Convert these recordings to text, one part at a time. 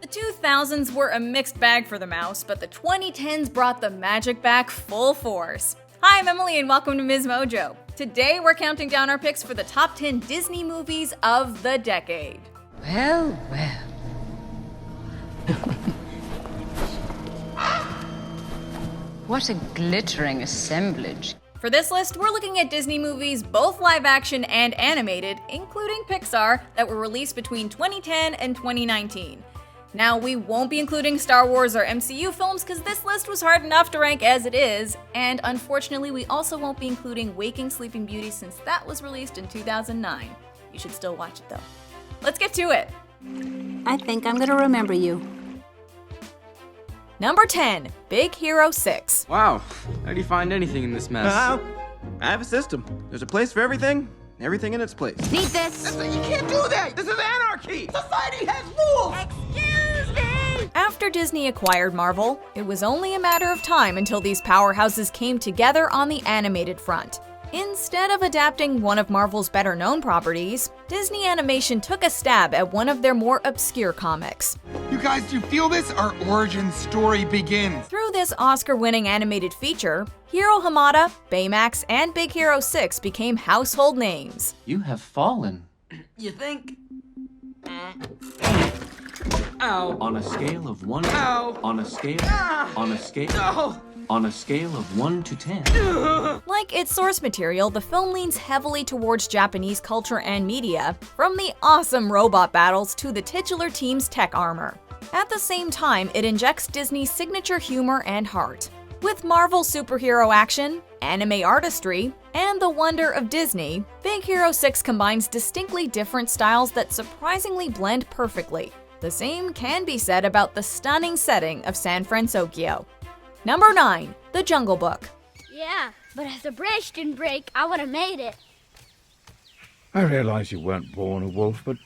The 2000s were a mixed bag for the mouse, but the 2010s brought the magic back full force. Hi, I'm Emily and welcome to Ms. Mojo. Today we're counting down our picks for the top 10 Disney movies of the decade. Well. What a glittering assemblage. For this list, we're looking at Disney movies, both live action and animated, including Pixar, that were released between 2010 and 2019. Now, we won't be including Star Wars or MCU films because this list was hard enough to rank as it is, and unfortunately, we also won't be including Waking Sleeping Beauty since that was released in 2009. You should still watch it though. Let's get to it! I think I'm gonna remember you. Number 10, Big Hero 6. Wow, how do you find anything in this mess? I have a system. There's a place for everything in its place. Need this? You can't do that! This is anarchy! Society has rules! Excuse me! After Disney acquired Marvel, it was only a matter of time until these powerhouses came together on the animated front. Instead of adapting one of Marvel's better-known properties, Disney Animation took a stab at one of their more obscure comics. You guys, do you feel this? Our origin story begins. Through this Oscar-winning animated feature, Hiro Hamada, Baymax, and Big Hero 6 became household names. You have fallen. You think? Ow. On a scale of 1. Ow. On a scale. On a scale. No! On a scale of 1 to 10. Like its source material, the film leans heavily towards Japanese culture and media, from the awesome robot battles to the titular team's tech armor. At the same time, it injects Disney's signature humor and heart. With Marvel superhero action, anime artistry, and the wonder of Disney, Big Hero 6 combines distinctly different styles that surprisingly blend perfectly. The same can be said about the stunning setting of San Francisco. Number 9, The Jungle Book. Yeah, but if the bridge didn't break, I would have made it. I realize you weren't born a wolf, but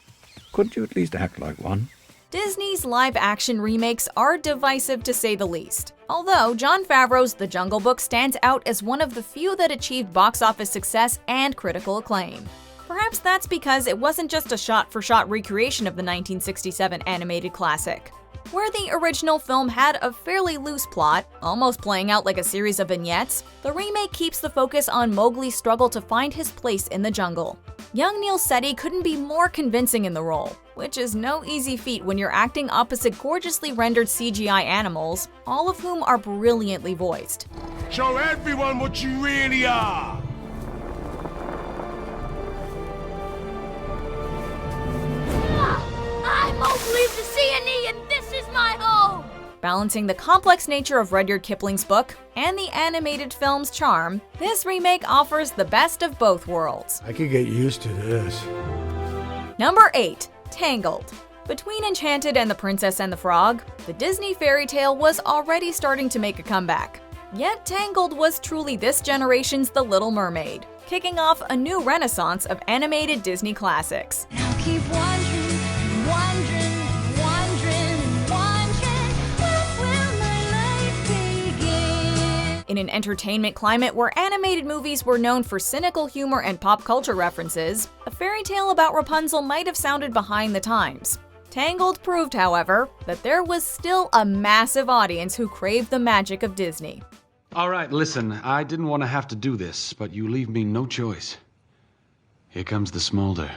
couldn't you at least act like one? Disney's live-action remakes are divisive to say the least. Although Jon Favreau's The Jungle Book stands out as one of the few that achieved box office success and critical acclaim. Perhaps that's because it wasn't just a shot-for-shot recreation of the 1967 animated classic. Where the original film had a fairly loose plot, almost playing out like a series of vignettes, the remake keeps the focus on Mowgli's struggle to find his place in the jungle. Young Neil Setti couldn't be more convincing in the role, which is no easy feat when you're acting opposite gorgeously rendered CGI animals, all of whom are brilliantly voiced. Show everyone what you really are. I'm Mowgli the Siamese, and this is my home! Balancing the complex nature of Rudyard Kipling's book and the animated film's charm, this remake offers the best of both worlds. I could get used to this. Number 8, Tangled. Between Enchanted and the Princess and the Frog, the Disney fairy tale was already starting to make a comeback. Yet Tangled was truly this generation's The Little Mermaid, kicking off a new renaissance of animated Disney classics. I'll keep wondering, when will my life begin? In an entertainment climate where animated movies were known for cynical humor and pop culture references, a fairy tale about Rapunzel might have sounded behind the times. Tangled proved, however, that there was still a massive audience who craved the magic of Disney. All right, listen, I didn't want to have to do this, but you leave me no choice. Here comes the smolder.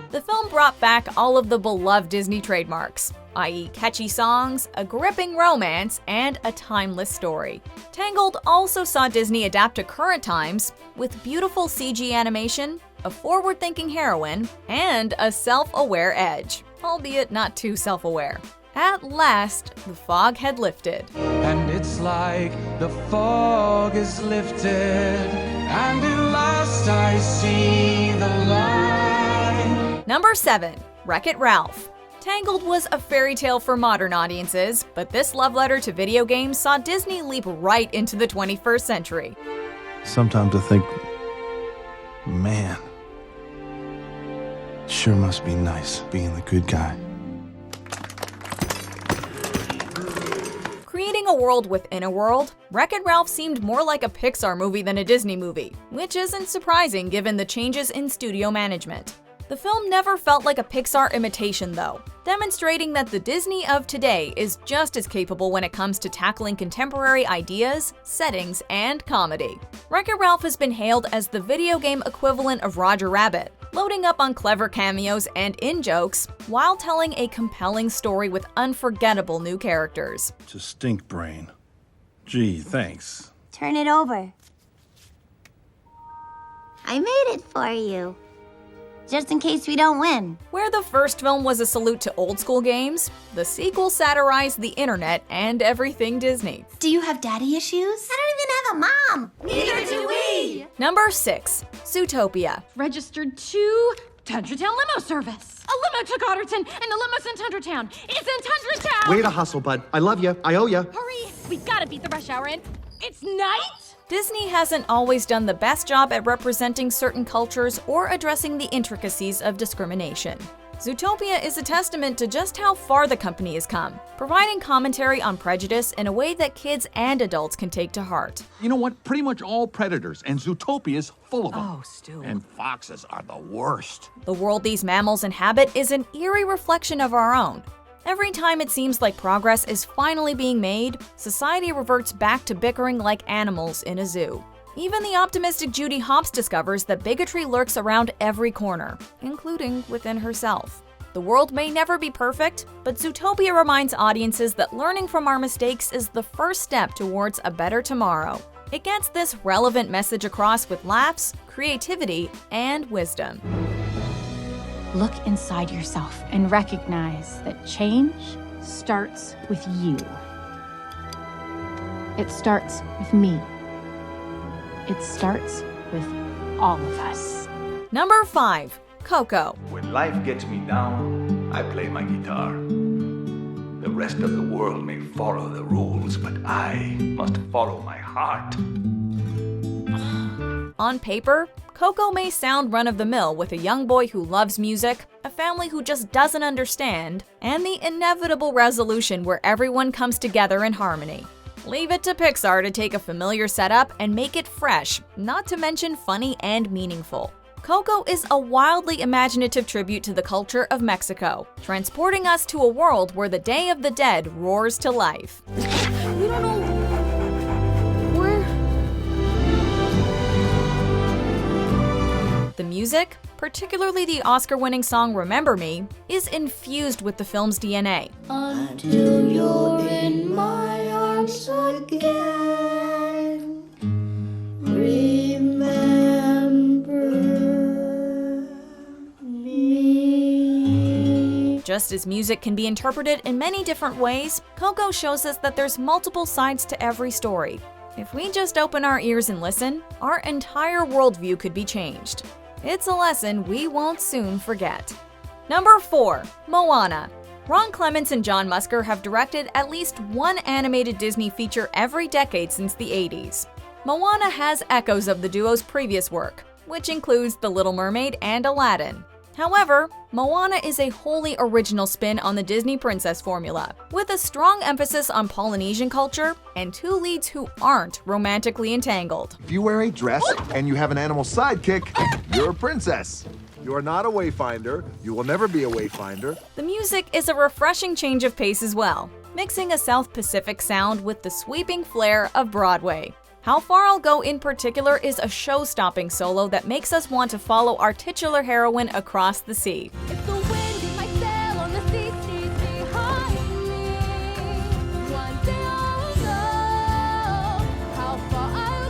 The film brought back all of the beloved Disney trademarks, i.e. catchy songs, a gripping romance, and a timeless story. Tangled also saw Disney adapt to current times with beautiful CG animation, a forward-thinking heroine, and a self-aware edge, albeit not too self-aware. At last, the fog had lifted. And it's like the fog is lifted, and at last I see the light. Number 7, Wreck-It Ralph. Tangled was a fairy tale for modern audiences, but this love letter to video games saw Disney leap right into the 21st century. Sometimes I think, man, it sure must be nice being the good guy. Creating a world within a world, Wreck-It Ralph seemed more like a Pixar movie than a Disney movie, which isn't surprising given the changes in studio management. The film never felt like a Pixar imitation though, demonstrating that the Disney of today is just as capable when it comes to tackling contemporary ideas, settings, and comedy. Wreck-It Ralph has been hailed as the video game equivalent of Roger Rabbit, loading up on clever cameos and in-jokes while telling a compelling story with unforgettable new characters. It's a stink brain. Gee, thanks. Turn it over. I made it for you. Just in case we don't win. Where the first film was a salute to old school games, the sequel satirized the internet and everything Disney. Do you have daddy issues? I don't even have a mom. Neither do we. Number 6. Zootopia. Registered to Tundra Town Limo Service. A limo took Otterton, and the limo's in Tundra Town. It's in Tundra Town. Way to hustle, bud. I love you. I owe you. Hurry! We've got to beat the rush hour in. It's night. Disney hasn't always done the best job at representing certain cultures or addressing the intricacies of discrimination. Zootopia is a testament to just how far the company has come, providing commentary on prejudice in a way that kids and adults can take to heart. You know what? Pretty much all predators, and Zootopia is full of them. Oh, Stu. And foxes are the worst. The world these mammals inhabit is an eerie reflection of our own. Every time it seems like progress is finally being made, society reverts back to bickering like animals in a zoo. Even the optimistic Judy Hopps discovers that bigotry lurks around every corner, including within herself. The world may never be perfect, but Zootopia reminds audiences that learning from our mistakes is the first step towards a better tomorrow. It gets this relevant message across with laughs, creativity, and wisdom. Look inside yourself and recognize that change starts with you. It starts with me. It starts with all of us. Number 5. Coco. When life gets me down, I play my guitar. The rest of the world may follow the rules, but I must follow my heart. On paper, Coco may sound run-of-the-mill with a young boy who loves music, a family who just doesn't understand, and the inevitable resolution where everyone comes together in harmony. Leave it to Pixar to take a familiar setup and make it fresh, not to mention funny and meaningful. Coco is a wildly imaginative tribute to the culture of Mexico, transporting us to a world where the Day of the Dead roars to life. We don't know where. The music, particularly the Oscar-winning song Remember Me, is infused with the film's DNA. Until you're in my arms again. Remember me. Just as music can be interpreted in many different ways, Coco shows us that there's multiple sides to every story. If we just open our ears and listen, our entire worldview could be changed. It's a lesson we won't soon forget. Number 4. Moana. Ron Clements and John Musker have directed at least one animated Disney feature every decade since the 80s. Moana has echoes of the duo's previous work, which includes The Little Mermaid and Aladdin. However, Moana is a wholly original spin on the Disney princess formula, with a strong emphasis on Polynesian culture and two leads who aren't romantically entangled. If you wear a dress and you have an animal sidekick, you're a princess. You are not a wayfinder. You will never be a wayfinder. The music is a refreshing change of pace as well, mixing a South Pacific sound with the sweeping flair of Broadway. How Far I'll Go in particular is a show-stopping solo that makes us want to follow our titular heroine across the sea. If the wind in my sail on the sea stays behind me, one day I'll know how far I'll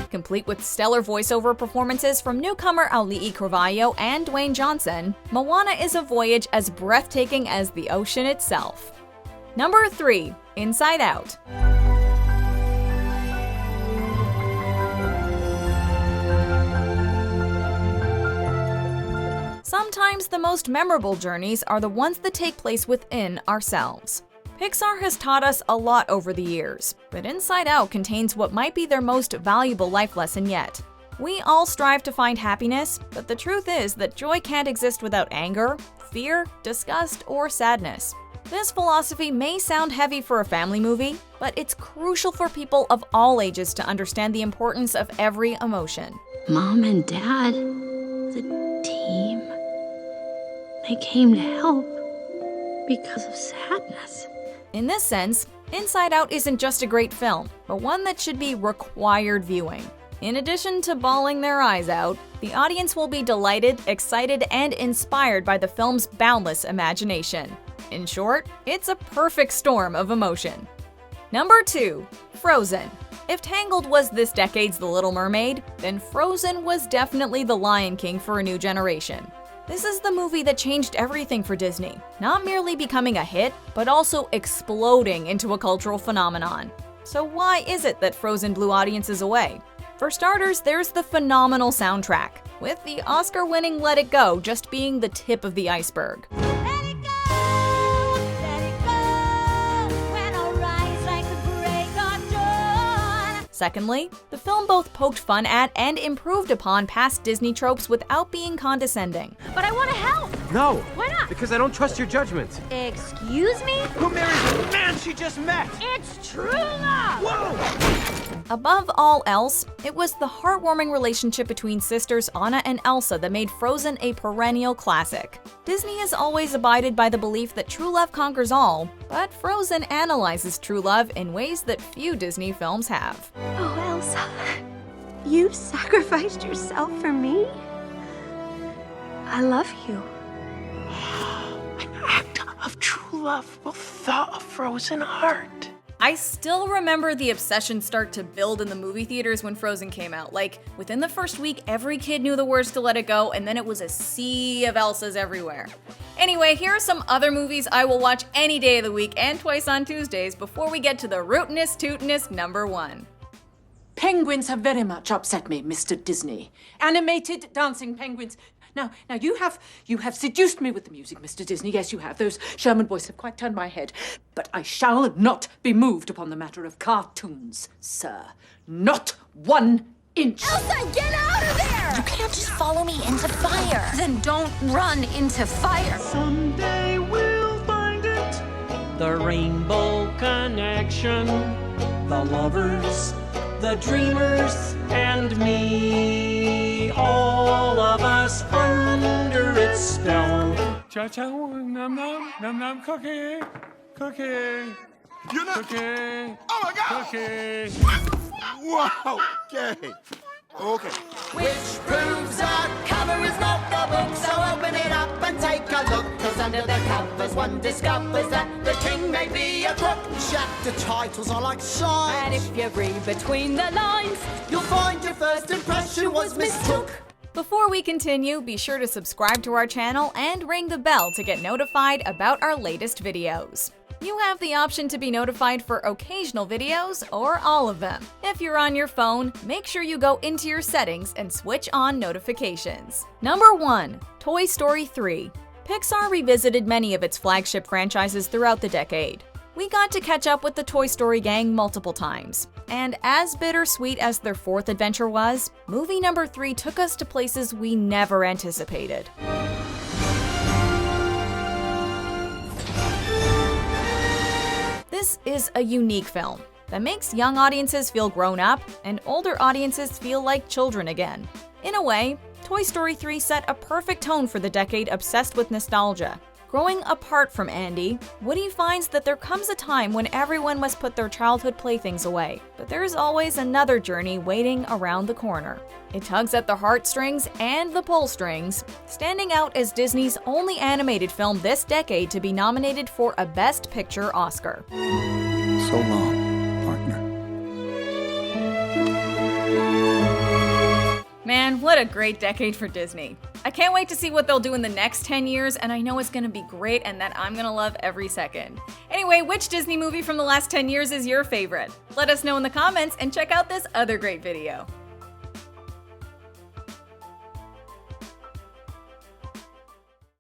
go. Complete with stellar voiceover performances from newcomer Auli'i Cravalho and Dwayne Johnson, Moana is a voyage as breathtaking as the ocean itself. Number 3. Inside Out. Sometimes the most memorable journeys are the ones that take place within ourselves. Pixar has taught us a lot over the years, but Inside Out contains what might be their most valuable life lesson yet. We all strive to find happiness, but the truth is that joy can't exist without anger, fear, disgust, or sadness. This philosophy may sound heavy for a family movie, but it's crucial for people of all ages to understand the importance of every emotion. Mom and Dad, the team, they came to help because of sadness. In this sense, Inside Out isn't just a great film, but one that should be required viewing. In addition to bawling their eyes out, the audience will be delighted, excited, and inspired by the film's boundless imagination. In short, it's a perfect storm of emotion. Number 2. Frozen. If Tangled was this decade's The Little Mermaid, then Frozen was definitely the Lion King for a new generation. This is the movie that changed everything for Disney, not merely becoming a hit, but also exploding into a cultural phenomenon. So why is it that Frozen blew audiences away? For starters, there's the phenomenal soundtrack, with the Oscar-winning Let It Go just being the tip of the iceberg. Secondly, the film both poked fun at and improved upon past Disney tropes without being condescending. But I want to help! No! Why not? Because I don't trust your judgment. Excuse me? Who marries the man she just met? It's true love! Whoa! Above all else, it was the heartwarming relationship between sisters Anna and Elsa that made Frozen a perennial classic. Disney has always abided by the belief that true love conquers all, but Frozen analyzes true love in ways that few Disney films have. Oh, Elsa, you sacrificed yourself for me? I love you. An act of true love will thaw a frozen heart. I still remember the obsession start to build in the movie theaters when Frozen came out. Like, within the first week, every kid knew the words to Let It Go, and then it was a sea of Elsas everywhere. Anyway, here are some other movies I will watch any day of the week and twice on Tuesdays before we get to the rootinest tootinest number 1. Penguins have very much upset me, Mr. Disney. Animated dancing penguins. Now you have seduced me with the music, Mr. Disney. Yes, you have. Those Sherman boys have quite turned my head. But I shall not be moved upon the matter of cartoons, sir. Not 1 inch. Elsa, get out of there! You can't just follow me into fire. Then don't run into fire. Someday we'll find it. The Rainbow Connection. The lovers, the dreamers, and me. All of us under its spell. Cha-cha, num-num, num-num, cookie, cookie, You're not. cookie, Oh my God! cookie. Wow. Okay. Okay. Which proves our cover is not the book, so open it up and take a look. Cause under the covers one discovers that the king may be a crook. Chapter titles are like signs, And if you read between the lines, you'll find your first impression was mistook. Before we continue, be sure to subscribe to our channel and ring the bell to get notified about our latest videos. You have the option to be notified for occasional videos or all of them. If you're on your phone, make sure you go into your settings and switch on notifications. Number 1. Toy Story 3. Pixar revisited many of its flagship franchises throughout the decade. We got to catch up with the Toy Story gang multiple times. And as bittersweet as their 4th adventure was, movie number 3 took us to places we never anticipated. This is a unique film that makes young audiences feel grown up and older audiences feel like children again. In a way, Toy Story 3 set a perfect tone for the decade obsessed with nostalgia. Growing apart from Andy, Woody finds that there comes a time when everyone must put their childhood playthings away, but there's always another journey waiting around the corner. It tugs at the heartstrings and the pull strings, standing out as Disney's only animated film this decade to be nominated for a Best Picture Oscar. So long, partner. Man, what a great decade for Disney. I can't wait to see what they'll do in the next 10 years, and I know it's gonna be great and that I'm gonna love every second. Anyway, which Disney movie from the last 10 years is your favorite? Let us know in the comments and check out this other great video.